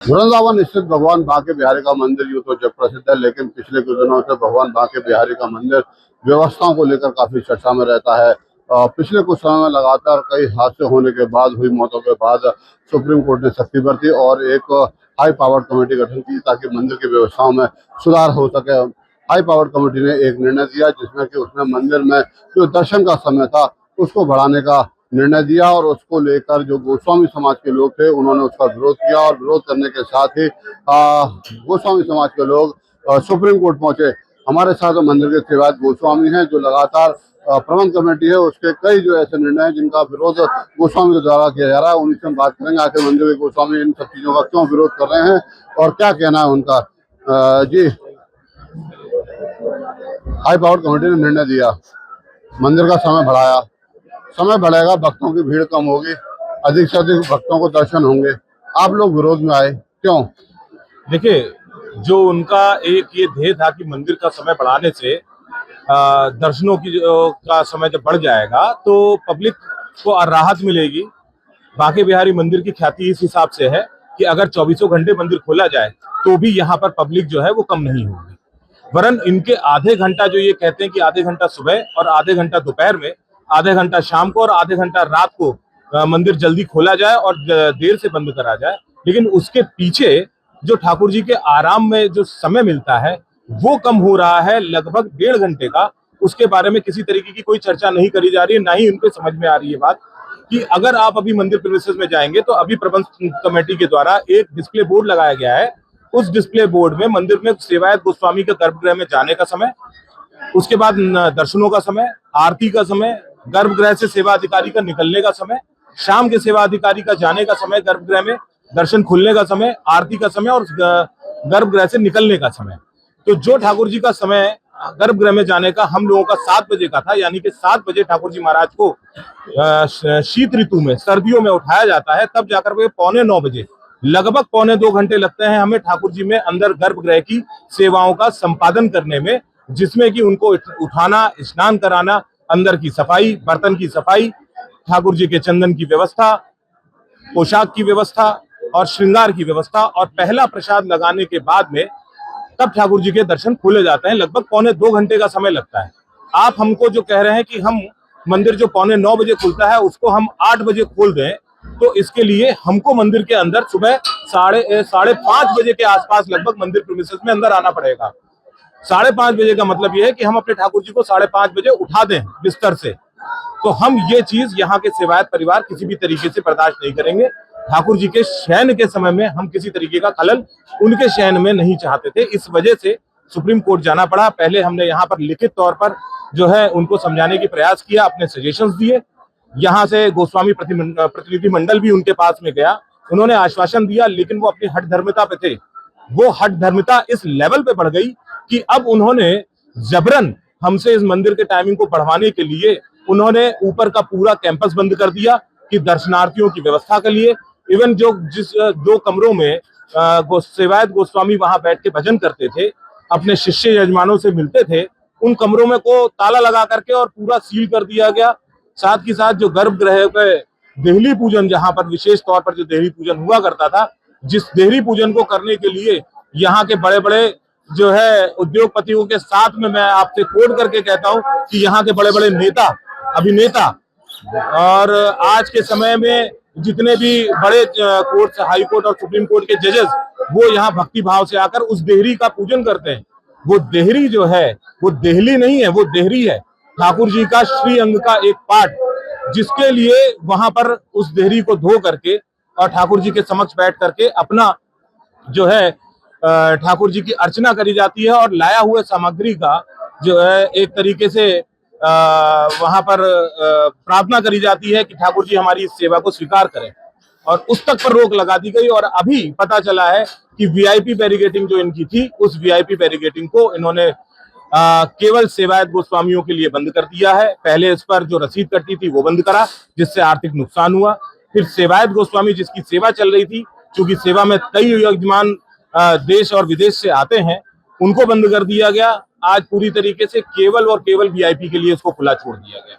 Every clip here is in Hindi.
वृंदावन स्थित भगवान बांके बिहारी का मंदिर यूं तो जग प्रसिद्ध है, लेकिन पिछले कुछ दिनों से भगवान बांके बिहारी का मंदिर व्यवस्थाओं को लेकर काफी चर्चा में रहता है। पिछले कुछ समय में लगातार कई हादसे होने के बाद, हुई मौतों के बाद सुप्रीम कोर्ट ने सख्ती बरती और एक हाई पावर्ड कमेटी गठन की ताकि मंदिर की व्यवस्थाओं में सुधार हो सके। हाई पावर्ड कमेटी ने एक निर्णय दिया जिसमें कि उसने मंदिर में जो दर्शन का समय था उसको बढ़ाने का निर्णय दिया और उसको लेकर जो गोस्वामी समाज के लोग थे उन्होंने उसका विरोध किया और विरोध करने के साथ ही गोस्वामी समाज के लोग सुप्रीम कोर्ट पहुंचे। हमारे साथ मंदिर के सेवायत गोस्वामी हैं जो लगातार प्रबंध कमेटी है उसके कई जो ऐसे निर्णय हैं जिनका विरोध गोस्वामी के द्वारा किया जा रहा है, उन्हीं से हम बात करेंगे। आखिर मंदिर के गोस्वामी इन सब चीजों का क्यों विरोध कर रहे हैं और क्या कहना है उनका। जी, हाई पावर्ड कमेटी ने निर्णय दिया, मंदिर का समय बढ़ाया, समय बढ़ेगा, भक्तों की भीड़ कम होगी, अधिक से अधिक भक्तों को दर्शन होंगे। आप लोग विरोध में आए क्यों? देखिए, जो उनका एक ये ध्येय था कि मंदिर का समय बढ़ाने से दर्शनों की का समय जब बढ़ जाएगा तो पब्लिक को राहत मिलेगी। बांके बिहारी मंदिर की ख्याति इस हिसाब से है कि अगर 24 घंटे मंदिर खोला जाए तो भी यहाँ पर पब्लिक जो है वो कम नहीं होगी। वरन इनके आधे घंटा जो ये कहते हैं कि आधे घंटा सुबह और आधे घंटा दोपहर में, आधे घंटा शाम को और आधे घंटा रात को मंदिर जल्दी खोला जाए और देर से बंद करा जाए, लेकिन उसके पीछे जो ठाकुर जी के आराम में जो समय मिलता है वो कम हो रहा है, लगभग 1.5 घंटे का। उसके बारे में किसी तरीके की कोई चर्चा नहीं करी जा रही है, ना ही उनको समझ में आ रही है बात कि अगर आप अभी मंदिर प्रीमिसेस में जाएंगे तो अभी प्रबंध कमेटी के द्वारा एक डिस्प्ले बोर्ड लगाया गया है। उस डिस्प्ले बोर्ड में मंदिर में सेवायत गोस्वामी के गर्भगृह में जाने का समय, उसके बाद दर्शनों का समय, आरती का समय, गर्भगृह से सेवा अधिकारी का निकलने का समय, शाम के सेवा अधिकारी का जाने का समय, गर्भगृह में दर्शन खुलने का समय, आरती का समय और गर्भगृह से निकलने का समय। तो जो ठाकुर जी का समय गर्भगृह में जाने का हम लोगों का 7 बजे का था, यानी कि 7 बजे ठाकुर जी महाराज को शीत ऋतु में, सर्दियों में उठाया जाता है, तब जाकर के 8:45 बजे, लगभग 2.25 घंटे लगते हैं हमें ठाकुर जी में अंदर गर्भगृह की सेवाओं का संपादन करने में, जिसमें कि उनको उठाना, स्नान कराना, अंदर की सफाई, बर्तन की सफाई, ठाकुर जी के चंदन की व्यवस्था, पोशाक की व्यवस्था और श्रृंगार की व्यवस्था और पहला प्रसाद लगाने के बाद में तब ठाकुर जी के दर्शन खोले जाते हैं। लगभग 2.25 घंटे का समय लगता है। आप हमको जो कह रहे हैं कि हम मंदिर जो 8:45 बजे खुलता है उसको हम 8 बजे खोल दें, तो इसके लिए हमको मंदिर के अंदर सुबह 5:30 बजे के आसपास लगभग मंदिर प्रीमिसेस में अंदर आना पड़ेगा। 5:30 बजे का मतलब यह है कि हम अपने ठाकुर जी को 5:30 बजे उठा दें बिस्तर से। तो हम ये चीज यहाँ के सेवायत परिवार किसी भी तरीके से बर्दाश्त नहीं करेंगे। ठाकुर जी के शयन के समय में हम किसी तरीके का खलल उनके शयन में नहीं चाहते थे, इस वजह से सुप्रीम कोर्ट जाना पड़ा। पहले हमने यहाँ पर लिखित तौर पर जो है उनको समझाने की प्रयास किया, अपने सजेशंस दिए। यहाँ से गोस्वामी प्रतिनिधि मंडल भी उनके पास में गया, उन्होंने आश्वासन दिया, लेकिन वो अपनी हठ धर्मिता पे थे। वो हठ धर्मिता इस लेवल पे बढ़ गई कि अब उन्होंने जबरन हमसे इस मंदिर के टाइमिंग को बढ़वाने के लिए उन्होंने ऊपर का पूरा कैंपस बंद कर दिया कि दर्शनार्थियों की व्यवस्था के लिए। इवन जिस 2 कमरों में सेवायत गोस्वामी वहां बैठ के भजन करते थे, अपने शिष्य यजमानों से मिलते थे, उन कमरों में को ताला लगा करके और पूरा सील कर दिया गया। साथ ही साथ जो गर्भगृह पे देहली पूजन, जहां पर विशेष तौर पर जो देहली पूजन हुआ करता था, जिस देहली पूजन को करने के लिए यहाँ के बड़े बड़े जो है उद्योगपतियों के साथ में, मैं आपसे कोट करके कहता हूं कि यहाँ के बड़े बड़े नेता, अभिनेता और आज के समय में जितने भी बड़े कोर्ट, हाई कोर्ट और सुप्रीम कोर्ट के जजेस, वो यहाँ भक्ति भाव से आकर उस देहरी का पूजन करते हैं। वो देहरी जो है वो देहली नहीं है, वो देहरी है, ठाकुर जी का श्री अंग का एक पार्ट, जिसके लिए वहां पर उस देहरी को धो करके और ठाकुर जी के समक्ष बैठ करके अपना जो है ठाकुर जी की अर्चना करी जाती है और लाया हुए सामग्री का जो है एक तरीके से वहां पर प्रार्थना करी जाती है कि ठाकुर जी हमारी इस सेवा को स्वीकार करें, और उस तक पर रोक लगा दी गई। और अभी पता चला है कि वीआईपी बैरिगेटिंग जो इनकी थी, उस वीआईपी बैरिगेटिंग को इन्होंने केवल सेवायत गोस्वामियों के लिए बंद कर दिया है। पहले इस पर जो रसीद कटती थी वो बंद करा, जिससे आर्थिक नुकसान हुआ। फिर सेवायत गोस्वामी जिसकी सेवा चल रही थी, क्योंकि सेवा में कई यजमान देश और विदेश से आते हैं, उनको बंद कर दिया गया। आज पूरी तरीके से केवल और केवल वीआईपी के लिए इसको खुला छोड़ दिया गया।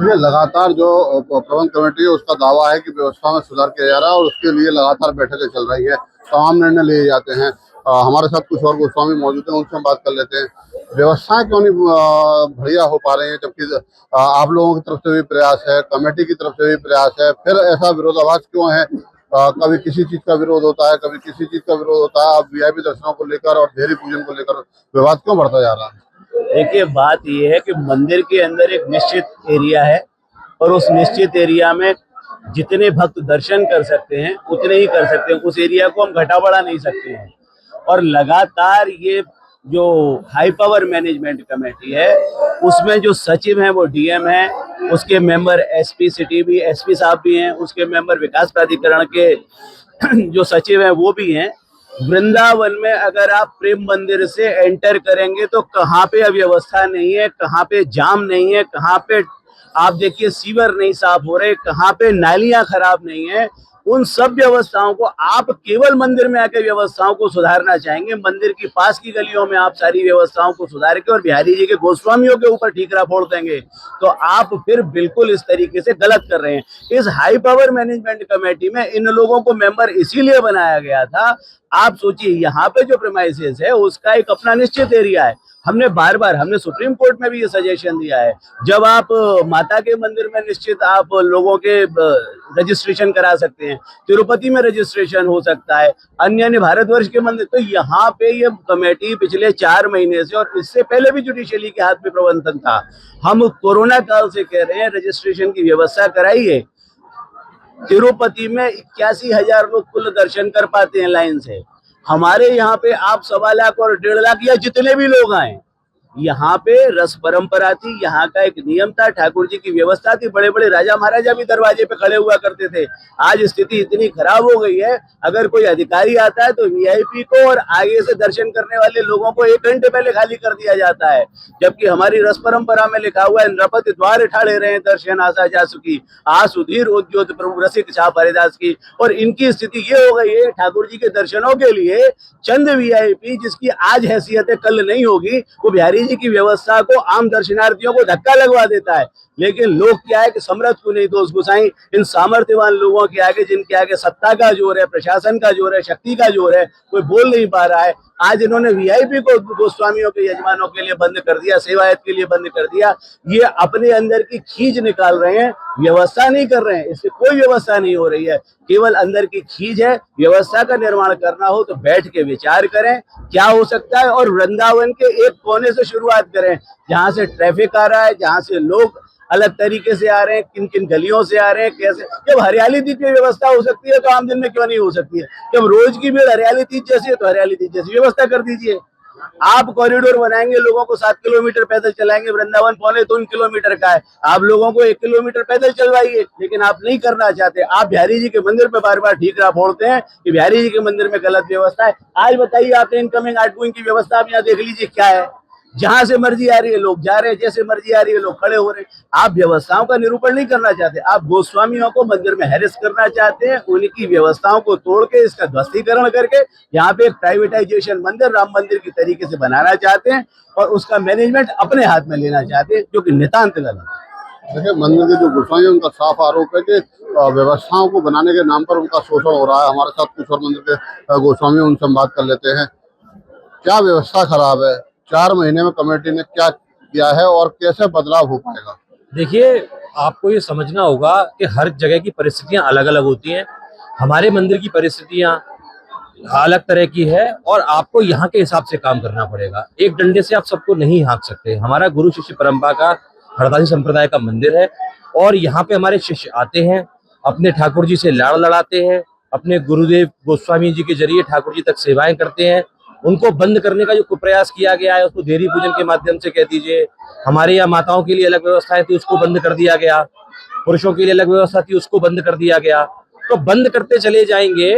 ये लगातार जो प्रबंध कमेटी है उसका दावा है कि व्यवस्था में सुधार किया जा रहा है और उसके लिए लगातार बैठकें चल रही है। तमाम निर्णय लिए जाते हैं। हमारे साथ कुछ और गोस्वामी मौजूद हैं, उनसे हम बात कर लेते हैं। व्यवस्थाएं क्यों नहीं बढ़िया हो पा रही हैं, जबकि आप लोगों की तरफ से भी प्रयास है, कमेटी की तरफ से भी प्रयास है, फिर ऐसा विरोधाभास क्यों है? कभी किसी चीज का विरोध होता है, कभी किसी चीज का विरोध होता है। अब वीआईपी दर्शनों को लेकर और देहरी पूजन को लेकर विवाद क्यों बढ़ता जा रहा है? देखिए, बात यह है कि मंदिर के अंदर एक निश्चित एरिया है और उस निश्चित एरिया में जितने भक्त दर्शन कर सकते हैं उतने ही कर सकते हैं। उस एरिया को हम घटा बढ़ा नहीं सकते हैं। और लगातार ये जो हाई पावर मैनेजमेंट कमेटी है उसमें जो सचिव हैं वो डीएम है, उसके मेंबर एसपी सिटी भी एसपी साहब भी हैं, उसके मेंबर विकास प्राधिकरण के जो सचिव हैं वो भी हैं। वृंदावन में अगर आप प्रेम मंदिर से एंटर करेंगे तो कहाँ पे अव्यवस्था नहीं है, कहाँ पे जाम नहीं है, कहाँ पे आप देखिए सीवर नहीं साफ हो रहे, कहाँ पे नालियां खराब नहीं है। उन सब व्यवस्थाओं को आप केवल मंदिर में आके व्यवस्थाओं को सुधारना चाहेंगे, मंदिर की पास की गलियों में आप सारी व्यवस्थाओं को सुधार के और बिहारी जी के गोस्वामियों के ऊपर ठीकरा फोड़ देंगे तो आप फिर बिल्कुल इस तरीके से गलत कर रहे हैं। इस हाई पावर मैनेजमेंट कमेटी में इन लोगों को मेंबर इसीलिए बनाया गया था। आप सोचिए, यहाँ पे जो प्रेमाइसेस है उसका एक अपना निश्चित एरिया है। हमने सुप्रीम कोर्ट में भी ये सजेशन दिया है, जब आप माता के मंदिर में निश्चित आप लोगों के रजिस्ट्रेशन करा सकते हैं, तिरुपति में रजिस्ट्रेशन हो सकता है, अन्य भारतवर्ष के मंदिर, तो यहाँ पे ये कमेटी पिछले 4 महीने से और इससे पहले भी जुडिशियली के हाथ में प्रबंधन था। हम कोरोना काल से कह रहे हैं रजिस्ट्रेशन की व्यवस्था कराइए। तिरुपति में 81,000 लोग कुल दर्शन कर पाते हैं लाइन से। हमारे यहाँ पे आप 1.25 लाख और 1.5 लाख या जितने भी लोग आए, यहाँ पे रस परंपरा थी, यहाँ का एक नियम था, ठाकुर जी की व्यवस्था थी। बड़े बड़े राजा महाराजा भी दरवाजे पे खड़े हुआ करते थे। आज स्थिति इतनी खराब हो गई है, अगर कोई अधिकारी आता है तो वीआईपी को और आगे से दर्शन करने वाले लोगों को 1 घंटे पहले खाली कर दिया जाता है। जबकि हमारी रस परंपरा में लिखा हुआ है, नृपति द्वार ठाड़े रहे दर्शन आशा जा सुखी, आ सुधीर उद्योत प्रभु रसिक छाप हरिदास की। और इनकी स्थिति ये हो गई है, ठाकुर जी के दर्शनों के लिए चंद वीआईपी जिसकी आज हैसियत है कल नहीं होगी, वो बिहारी जी की व्यवस्था को आम दर्शनार्थियों को धक्का लगवा देता है। लेकिन लोग क्या है कि समर्थ को नहीं दोष गुसाई, इन सामर्थ्यवान लोगों के आगे, जिनके आगे सत्ता का जोर है, प्रशासन का जोर है, शक्ति का जोर है, कोई बोल नहीं पा रहा है। आज इन्होंने वीआईपी को गोस्वामियों के यजमानों के लिए बंद कर दिया, सेवायत के लिए बंद कर दिया। ये अपने अंदर की खींच निकाल रहे हैं, व्यवस्था नहीं कर रहे हैं। इससे कोई व्यवस्था नहीं हो रही है, केवल अंदर की खींच है। व्यवस्था का निर्माण करना हो तो बैठ के विचार करें क्या हो सकता है और वृंदावन के एक कोने से शुरुआत करें, जहां से ट्रैफिक आ रहा है, जहां से लोग अलग तरीके से आ रहे हैं, किन किन गलियों से आ रहे हैं, कैसे। जब हरियाली तीज की व्यवस्था हो सकती है तो आम दिन में क्यों नहीं हो सकती है? जब रोज की भीड़ हरियाली तीज जैसी है तो हरियाली तीज जैसी व्यवस्था कर दीजिए। आप कॉरिडोर बनाएंगे, लोगों को 7 किलोमीटर पैदल चलाएंगे, वृंदावन 2.25 किलोमीटर का है, आप लोगों को 1 किलोमीटर पैदल चलवाइए। लेकिन आप नहीं करना चाहते। आप बिहारी जी के मंदिर पे बार बार ठीकरा फोड़ते हैं कि बिहारी जी के मंदिर में गलत व्यवस्था है। आज बताइए, आप इनकमिंग आउटगोइंग की व्यवस्था आप यहाँ देख लीजिए क्या है। जहां से मर्जी आ रही है लोग जा रहे हैं, जैसे मर्जी आ रही है लोग खड़े हो रहे हैं। आप व्यवस्थाओं का निरूपण नहीं करना चाहते, आप गोस्वामियों को मंदिर में हैरेस करना चाहते हैं, उनकी व्यवस्थाओं को तोड़ के इसका ध्वस्तीकरण करके यहाँ पे एक प्राइवेटाइजेशन मंदिर राम मंदिर की तरीके से बनाना चाहते हैं और उसका मैनेजमेंट अपने हाथ में लेना चाहते हैं, जो कि नितांत गलत है। देखिए, मंदिर के जो गोस्वामी उनका साफ आरोप है कि व्यवस्थाओं को बनाने के नाम पर उनका शोषण हो रहा है। हमारे साथ कुछ और मंदिर के गोस्वामी, उनसे हम बात कर लेते हैं। क्या व्यवस्था खराब है? 4 महीने में कमेटी ने क्या किया है और कैसे बदलाव हो पाएगा? देखिए, आपको ये समझना होगा कि हर जगह की परिस्थितियां अलग अलग होती हैं। हमारे मंदिर की परिस्थितियां अलग तरह की है और आपको यहाँ के हिसाब से काम करना पड़ेगा। एक डंडे से आप सबको नहीं हाँक सकते। हमारा गुरु शिष्य परंपरा का हरदासी संप्रदाय का मंदिर है और यहाँ पे हमारे शिष्य आते हैं, अपने ठाकुर जी से लाड़ लड़ाते हैं, अपने गुरुदेव गोस्वामी जी के जरिए ठाकुर जी तक सेवाएं करते हैं। उनको बंद करने का जो प्रयास किया गया है उसको देहरी पूजन के माध्यम से कह दीजिए। हमारे यहाँ माताओं के लिए अलग व्यवस्थाएं थी, उसको बंद कर दिया गया। पुरुषों के लिए अलग व्यवस्था थी, उसको बंद कर दिया गया। तो बंद करते चले जाएंगे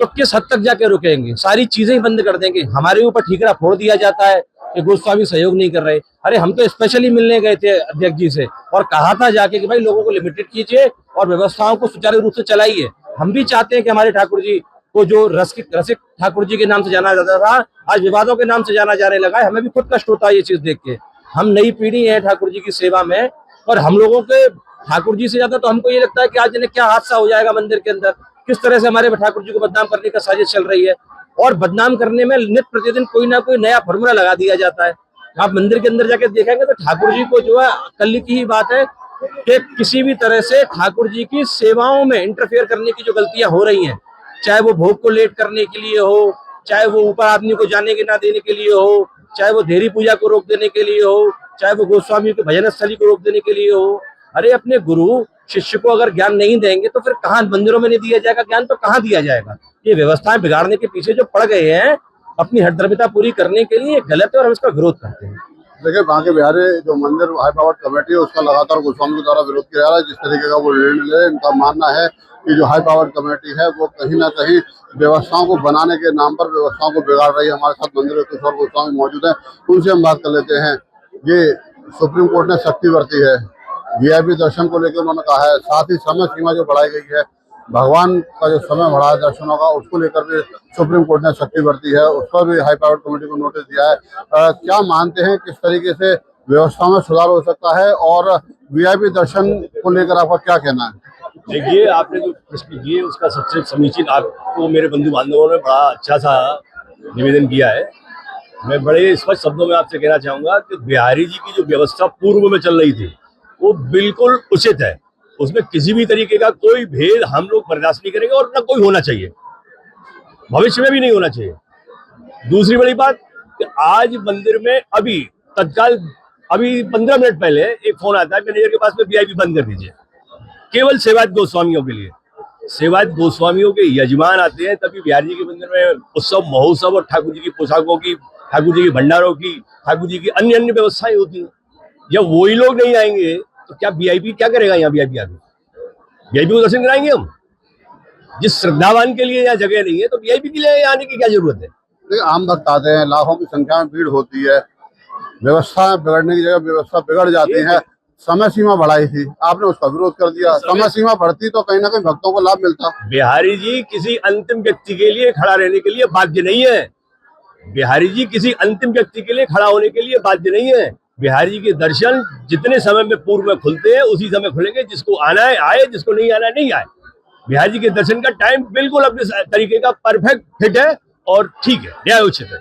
तो किस हद तक जाके रुकेंगे? सारी चीजें ही बंद कर देंगे। हमारे ऊपर ठीकरा फोड़ दिया जाता है कि गोस्वामी सहयोग नहीं कर रहे। अरे हम तो स्पेशली मिलने गए थे अध्यक्ष जी से और कहा था जाके कि भाई लोगों को लिमिटेड कीजिए और व्यवस्थाओं को सुचारू रूप से चलाइए। हम भी चाहते हैं कि हमारे ठाकुर जी को जो रसिक ठाकुर जी के नाम से जाना जाता था, आज विवादों के नाम से जाना जाने लगा है। हमें भी खुद कष्ट होता है ये चीज देख के। हम नई पीढ़ी है ठाकुर जी की सेवा में और हम लोगों के ठाकुर जी से ज्यादा तो हमको ये लगता है कि आज इन्हें क्या हादसा हो जाएगा मंदिर के अंदर, किस तरह से हमारे ठाकुर जी को बदनाम करने का साजिश चल रही है। और बदनाम करने में नित्य प्रतिदिन कोई ना कोई नया फॉर्मूला लगा दिया जाता है। आप मंदिर के अंदर जाके देखेंगे तो ठाकुर जी को जो है, कल की ही बात है कि किसी भी तरह से ठाकुर जी की सेवाओं में इंटरफेयर करने की जो गलतियां हो रही हैं, चाहे वो भोग को लेट करने के लिए हो, चाहे वो ऊपर आदमी को जाने के ना देने के लिए हो, चाहे वो देहरी पूजा को रोक देने के लिए हो, चाहे वो गोस्वामी के भजन स्थली को रोक देने के लिए हो। अरे अपने गुरु शिष्य को अगर ज्ञान नहीं देंगे तो फिर कहाँ मंदिरों में नहीं दिया जाएगा ज्ञान, तो कहाँ दिया जाएगा। ये व्यवस्थाएं बिगाड़ने के पीछे जो पड़ गए हैं अपनी हठधर्मिता पूरी करने के लिए, गलत है और हम इसका विरोध करते हैं। देखिए, बांके बिहारी जो मंदिर हाई पावर कमेटी है उसका लगातार गोस्वामी के द्वारा विरोध किया जा रहा है। जिस तरीके का वो निर्णय ले, इनका मानना है कि जो हाई पावर कमेटी है वो कहीं ना कहीं व्यवस्थाओं को बनाने के नाम पर व्यवस्थाओं को बिगाड़ रही है। हमारे साथ मंदिर के कुछ और गोस्वामी मौजूद हैं, उनसे हम बात कर लेते हैं। ये सुप्रीम कोर्ट ने सख्ती बरती है, वीआईपी दर्शन को लेकर उन्होंने कहा है, साथ ही समय सीमा जो बढ़ाई गई है, भगवान का जो समय बढ़ा है दर्शनों का, उसको लेकर भी सुप्रीम कोर्ट ने सख्ती बरती है। उस पर भी हाई पावर कमेटी को नोटिस दिया है। क्या मानते हैं किस तरीके से व्यवस्था में सुधार हो सकता है, और वीआईपी दर्शन को लेकर आपका क्या कहना है? देखिए, आपने जो प्रश्न किए उसका सबसे समीचीन आपको मेरे बंधु बांधवों ने बड़ा अच्छा सा निवेदन किया है। मैं बड़े स्पष्ट शब्दों में आपसे कहना चाहूंगा कि बिहारी जी की जो व्यवस्था पूर्व में चल रही थी वो बिल्कुल उचित है। उसमें किसी भी तरीके का कोई भेद हम लोग बर्दाश्त नहीं करेंगे और न कोई होना चाहिए, भविष्य में भी नहीं होना चाहिए। दूसरी बड़ी बात कि आज मंदिर में अभी तत्काल अभी 15 मिनट पहले एक फोन आता है मैनेजर के पास में, वीआईपी बंद कर दीजिए, केवल सेवायत गोस्वामियों के लिए। सेवायत गोस्वामियों के यजमान आते हैं तभी बिहारी जी के मंदिर में उत्सव महोत्सव और ठाकुर जी की पोशाकों की, ठाकुर जी की भंडारों की, ठाकुर जी की अन्य अन्य व्यवस्थाएं होती हैं। जब वही लोग नहीं आएंगे तो क्या वीआईपी क्या करेगा? यहाँ वीआईपी आगे वीआईपी को दर्शन कराएंगे हम? जिस श्रद्धावान के लिए यहाँ जगह नहीं है तो वीआईपी के लिए आने की क्या जरूरत है? आम भक्त आते हैं, लाखों की संख्या में भीड़ होती है, व्यवस्था बिगड़ने की जगह व्यवस्था बिगड़ जाती है। समय सीमा बढ़ाई थी, आपने उसका विरोध कर दिया। समय सीमा बढ़ती तो कहीं ना कहीं भक्तों को लाभ मिलता। बिहारी जी किसी अंतिम व्यक्ति के लिए खड़ा रहने के लिए बाध्य नहीं है। बिहारी जी किसी अंतिम व्यक्ति के लिए खड़ा होने के लिए बाध्य नहीं है। बिहारी जी के दर्शन जितने समय में पूर्व में खुलते हैं उसी समय खुलेंगे। जिसको आना है आए, जिसको नहीं आना है नहीं आए। बिहारी जी के दर्शन का टाइम बिल्कुल अपने तरीके का परफेक्ट फिट है और ठीक है, न्यायोचित है।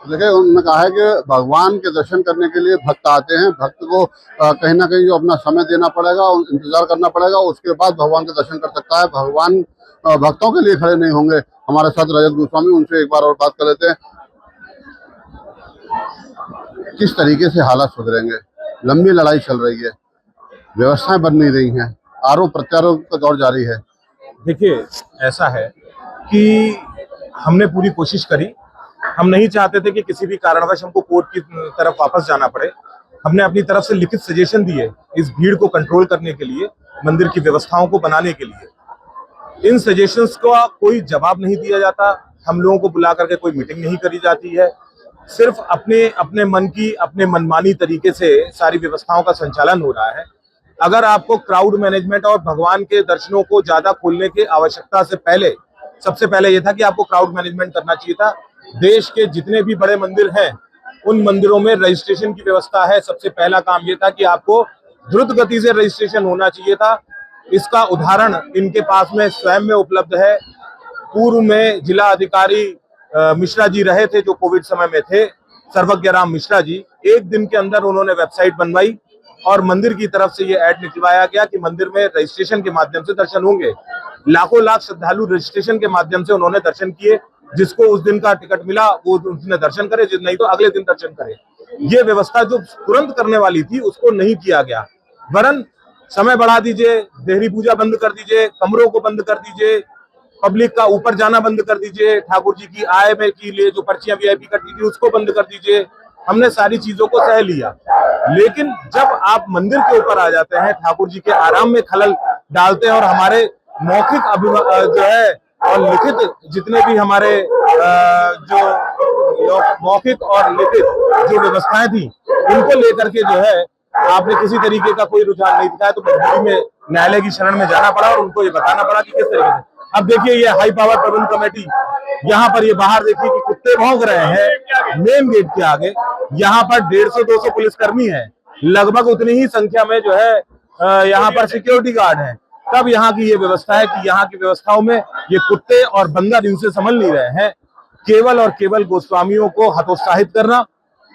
देखिए, उन्होंने कहा है कि भगवान के दर्शन करने के लिए भक्त आते हैं, भक्त को कहीं ना कहीं जो अपना समय देना पड़ेगा, इंतजार करना पड़ेगा, उसके बाद भगवान के दर्शन कर सकता है। भगवान भक्तों के लिए खड़े नहीं होंगे। हमारे साथ रजत गोस्वामी, उनसे एक बार और बात कर लेते हैं। किस तरीके से हालात सुधरेंगे? लंबी लड़ाई चल रही है, व्यवस्थाएं बन नहीं रही हैं, आरोप प्रत्यारोप का दौर जारी है। देखिए, ऐसा है कि हमने पूरी कोशिश करी। हम नहीं चाहते थे कि किसी भी कारणवश हमको कोर्ट की तरफ वापस जाना पड़े। हमने अपनी तरफ से लिखित सजेशन दिए इस भीड़ को कंट्रोल करने के लिए, मंदिर की व्यवस्थाओं को बनाने के लिए। इन सजेशंस का कोई जवाब नहीं दिया जाता, हम लोगों को बुला करके कोई मीटिंग नहीं करी जाती है। सिर्फ अपने मन की, अपने मनमानी तरीके से सारी व्यवस्थाओं का संचालन हो रहा है। अगर आपको क्राउड मैनेजमेंट और भगवान के दर्शनों को ज्यादा खोलने की आवश्यकता से पहले, सबसे पहले यह था कि आपको क्राउड मैनेजमेंट करना चाहिए था। देश के जितने भी बड़े मंदिर हैं उन मंदिरों में रजिस्ट्रेशन की व्यवस्था है। सबसे पहला काम यह था कि आपको द्रुत गति से रजिस्ट्रेशन होना चाहिए था। इसका उदाहरण इनके पास में स्वयं में उपलब्ध है। पूर्व में जिला अधिकारी मिश्रा जी रहे थे जो कोविड समय में थे, सर्वज्ञ राम मिश्रा जी। एक दिन के अंदर उन्होंने वेबसाइट बनवाई और मंदिर की तरफ से ये ऐड निकलवाया गया कि मंदिर में रजिस्ट्रेशन के माध्यम से दर्शन होंगे। लाखों लाख श्रद्धालु रजिस्ट्रेशन के माध्यम से उन्होंने दर्शन किए। जिसको उस दिन का टिकट मिला वो उसने दर्शन करे, नहीं तो अगले दिन दर्शन करे। ये व्यवस्था जो तुरंत करने वाली थी उसको नहीं किया गया, वरन समय बढ़ा दीजिए, देहरी पूजा बंद कर दीजिए, कमरों को बंद कर दीजिए, पब्लिक का ऊपर जाना बंद कर दीजिए, ठाकुर जी की आय में के लिए जो पर्चियां वीआईपी कटती थी उसको बंद कर दीजिए। हमने सारी चीजों को सह लिया। लेकिन जब आप मंदिर के ऊपर आ जाते हैं, ठाकुर जी के आराम में खलल डालते हैं और हमारे मौखिक जो है और लिखित जितने भी हमारे जो मौखिक और लिखित जो व्यवस्थाएं थी इनको लेकर के जो है आपने किसी तरीके का कोई रुझान नहीं दिखाया, तो मजबूरी में न्यायालय की शरण में जाना पड़ा और उनको ये बताना पड़ा कि किस तरीके से। अब देखिए, ये हाई पावर प्रबंध कमेटी यहाँ पर, ये बाहर देखिए कि कुत्ते भौंक रहे हैं मेन गेट के आगे। यहाँ पर 150-200 पुलिसकर्मी है, लगभग उतनी ही संख्या में जो है यहाँ पर सिक्योरिटी गार्ड है। तब यहाँ की ये व्यवस्था है कि यहाँ की व्यवस्थाओं में ये कुत्ते और बंदर इनसे संभल नहीं रहे हैं। केवल और केवल गोस्वामियों को हतोत्साहित करना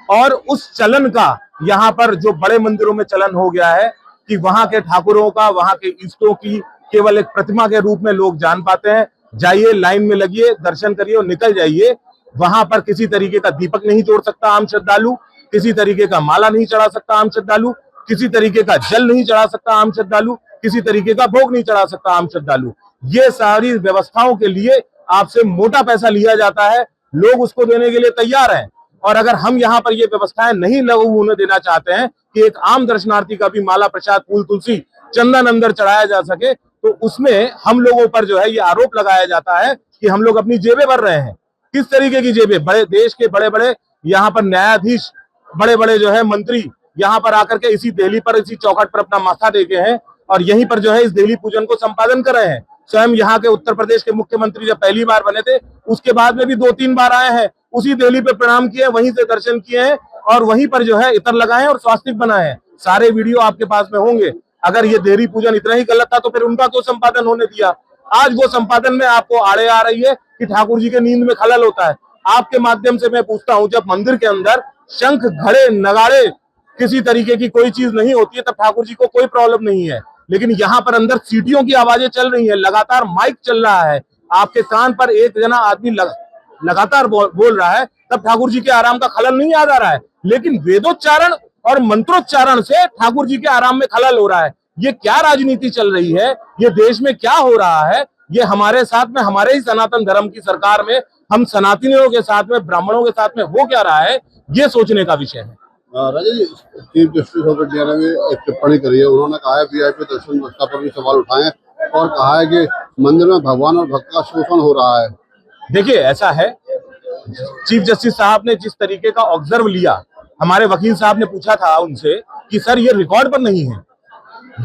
और उस चलन का यहाँ पर जो बड़े मंदिरों में चलन हो गया है कि वहां के ठाकुरों का, वहां के इष्टों की केवल एक प्रतिमा के रूप में लोग जान पाते हैं। जाइए, लाइन में लगिए, दर्शन करिए और निकल जाइए। वहां पर किसी तरीके का दीपक नहीं जोड़ सकता आम श्रद्धालु, किसी तरीके का माला नहीं चढ़ा सकता आम श्रद्धालु, किसी तरीके का जल नहीं चढ़ा सकता आम श्रद्धालु, किसी तरीके का भोग नहीं चढ़ा सकता आम श्रद्धालु। ये सारी व्यवस्थाओं के लिए आपसे मोटा पैसा लिया जाता है, लोग उसको देने के लिए तैयार हैं। और अगर हम यहाँ पर ये व्यवस्थाएं नहीं लागू होने देना चाहते हैं कि एक आम दर्शनार्थी का भी माला, प्रसाद, फूल, तुलसी, चंदन अंदर चढ़ाया जा सके, तो उसमें हम लोगों पर जो है ये आरोप लगाया जाता है कि हम लोग अपनी जेबें भर रहे हैं। किस तरीके की जेबें? बड़े देश के बड़े बड़े यहाँ पर न्यायाधीश, बड़े बड़े जो है मंत्री यहाँ पर आकर के इसी देहली पर, इसी चौखट पर अपना माथा टेके हैं और यहीं पर जो है इस देहली पूजन को संपादन कर रहे हैं। स्वयं यहाँ के उत्तर प्रदेश के मुख्यमंत्री जब पहली बार बने थे, उसके बाद में भी 2-3 बार आए हैं, उसी देहली पे प्रणाम किए, वहीं से दर्शन किए हैं और वहीं पर जो है इतर लगाए और स्वास्तिक बनाए हैं। सारे वीडियो आपके पास में होंगे। अगर ये देहरी पूजन इतना ही गलत था तो फिर उनका क्यों संपादन होने दिया? आज वो संपादन में आपको आड़े आ रही है कि ठाकुर जी के नींद में खलल होता है। आपके माध्यम से मैं पूछता हूं, जब मंदिर के अंदर शंख, घड़े, नगाड़े, किसी तरीके की कोई चीज नहीं होती है, तब ठाकुर जी को कोई प्रॉब्लम नहीं है। लेकिन यहाँ पर अंदर सीटियों की आवाजें चल रही है, लगातार माइक चल रहा है, आपके कान पर एक जना आदमी लगातार बोल रहा है, तब ठाकुर जी के आराम का खलल नहीं आ जा रहा है। लेकिन वेदोच्चारण और मंत्रोच्चारण से ठाकुर जी के आराम में खलल हो रहा है। ये क्या राजनीति चल रही है? ये देश में क्या हो रहा है? ये हमारे साथ में, हमारे ही सनातन धर्म की सरकार में, हम सनातनियों के साथ में, ब्राह्मणों के साथ में हो क्या रहा है, ये सोचने का विषय है। राजा जी, चीफ जस्टिस ऑफ इंडिया ने भी एक टिप्पणी करी है। उन्होंने कहा है वीआईपी दर्शन व्यवस्था पर भी सवाल उठाए और कहा है कि मंदिर में भगवान और भक्त का शोषण हो रहा है। देखिए, ऐसा है, चीफ जस्टिस साहब ने जिस तरीके का ऑब्जर्व लिया, हमारे वकील साहब ने पूछा था उनसे कि सर ये रिकॉर्ड पर नहीं है,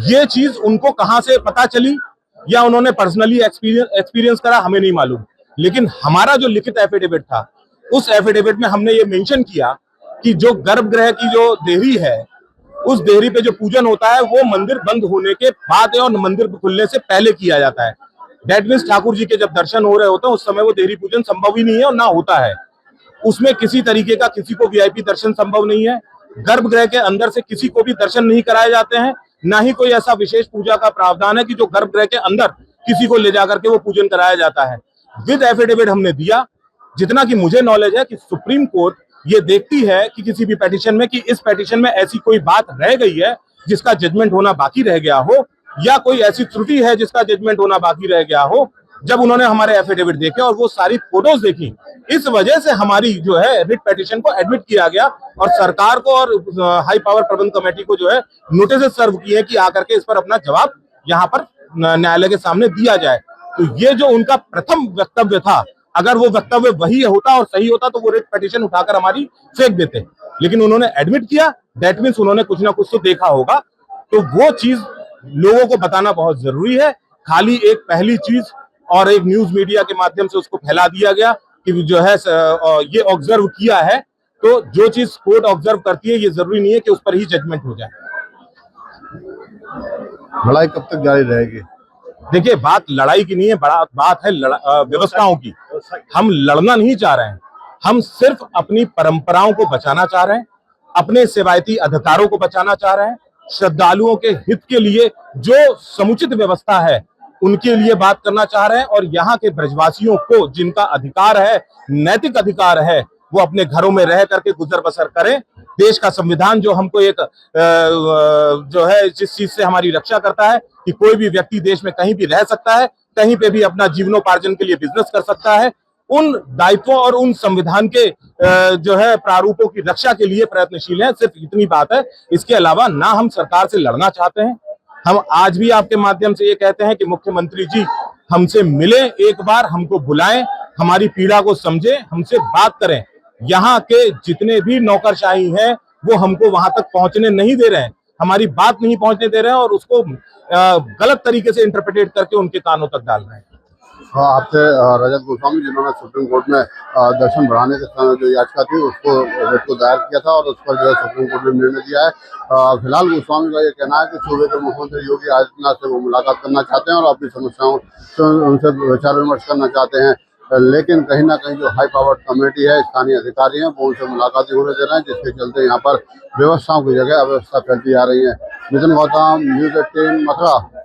ये चीज उनको कहां से पता चली या उन्होंने पर्सनली एक्सपीरियंस करा, हमें नहीं मालूम। लेकिन हमारा जो लिखित एफिडेविट था, उस एफिडेविट में हमने ये मेंशन किया कि जो गर्भगृह की जो देहरी है, उस देहरी पे जो पूजन होता है वो मंदिर बंद होने के बाद और मंदिर खुलने से पहले किया जाता है। दैट मीन्स ठाकुर जी के जब दर्शन हो रहे होते हैं उस समय वो देहरी पूजन संभव ही नहीं है और ना होता है। उसमें किसी तरीके का किसी को वीआईपी दर्शन संभव नहीं है। गर्भगृह के अंदर से किसी को भी दर्शन नहीं कराए जाते हैं, ना ही कोई ऐसा विशेष पूजा का प्रावधान है कि जो गर्भगृह के अंदर किसी को ले जाकर के वो पूजन कराया जाता है। विद एफिडेविट हमने दिया। जितना कि मुझे नॉलेज है कि सुप्रीम कोर्ट ये देखती है कि किसी भी पेटिशन में, कि इस पेटिशन में ऐसी कोई बात रह गई है जिसका जजमेंट होना बाकी रह गया हो, या कोई ऐसी त्रुटि है जिसका जजमेंट होना बाकी रह गया हो। जब उन्होंने हमारे एफिडेविट देखे और वो सारी फोटोज देखी, इस वजह से हमारी जो है रिट पेटिशन को एडमिट किया गया और सरकार को और हाई पावर प्रबंध कमेटी को जो है नोटिस सर्व किए कि आकर के इस पर अपना जवाब यहाँ पर न्यायालय के सामने दिया जाए। तो ये जो उनका प्रथम वक्तव्य था, अगर वो वक्तव्य वही होता और सही होता तो वो रिट पिटीशन उठाकर हमारी फेंक देते। लेकिन उन्होंने एडमिट किया, दैट मीन्स उन्होंने कुछ ना कुछ तो देखा होगा। तो वो चीज लोगों को बताना बहुत जरूरी है। खाली एक पहली चीज और एक न्यूज मीडिया के माध्यम से उसको फैला दिया गया कि जो है ये ऑब्जर्व किया है, तो जो चीज कोर्ट ऑब्जर्व करती है ये जरूरी नहीं है कि उस पर ही जजमेंट हो जाए। लड़ाई कब तक जारी रहेगी? देखिए, बात लड़ाई की नहीं है, बड़ा बात है व्यवस्थाओं की। हम लड़ना नहीं चाह रहे हैं, हम सिर्फ अपनी परंपराओं को बचाना चाह रहे हैं, अपने सेवायती अधिकारों को बचाना चाह रहे हैं, श्रद्धालुओं के हित के लिए जो समुचित व्यवस्था है उनके लिए बात करना चाह रहे हैं। और यहाँ के ब्रजवासियों को जिनका अधिकार है, नैतिक अधिकार है, वो अपने घरों में रह करके गुजर बसर करें। देश का संविधान जो हमको एक जो है जिस चीज से हमारी रक्षा करता है कि कोई भी व्यक्ति देश में कहीं भी रह सकता है, कहीं पे भी अपना जीवनोपार्जन के लिए बिजनेस कर सकता है, उन दायित्वों और उन संविधान के जो है प्रारूपों की रक्षा के लिए प्रयत्नशील हैं। सिर्फ इतनी बात है, इसके अलावा ना हम सरकार से लड़ना चाहते हैं। हम आज भी आपके माध्यम से ये कहते हैं कि मुख्यमंत्री जी हमसे मिले, एक बार हमको बुलाएं, हमारी पीड़ा को समझे, हमसे बात करें। यहाँ के जितने भी नौकरशाही हैं वो हमको वहां तक पहुंचने नहीं दे रहे हैं, हमारी बात नहीं पहुंचने दे रहे हैं और उसको गलत तरीके से इंटरप्रेटेट करके उनके कानों तक डाल रहे हैं। आपसे रजत गोस्वामी, जिन्होंने सुप्रीम कोर्ट में दर्शन बढ़ाने के समय जो याचिका थी उसको रिट को दायर किया था और उस पर जो है सुप्रीम कोर्ट ने निर्णय दिया है। फिलहाल गोस्वामी का ये कहना है कि सूबे के मुख्यमंत्री योगी आदित्यनाथ से वो मुलाकात करना चाहते हैं और अपनी समस्याओं से उनसे विचार विमर्श करना चाहते हैं, लेकिन कहीं ना कहीं जो हाई पावर्ड कमेटी है, स्थानीय अधिकारी हैं, वो उनसे मुलाकात नहीं होने दे रहे हैं, जिसके चलते यहाँ पर व्यवस्थाओं की जगह अव्यवस्था फैलती जा रही है। नितिन गौतम, न्यूज़ 18 मथुरा।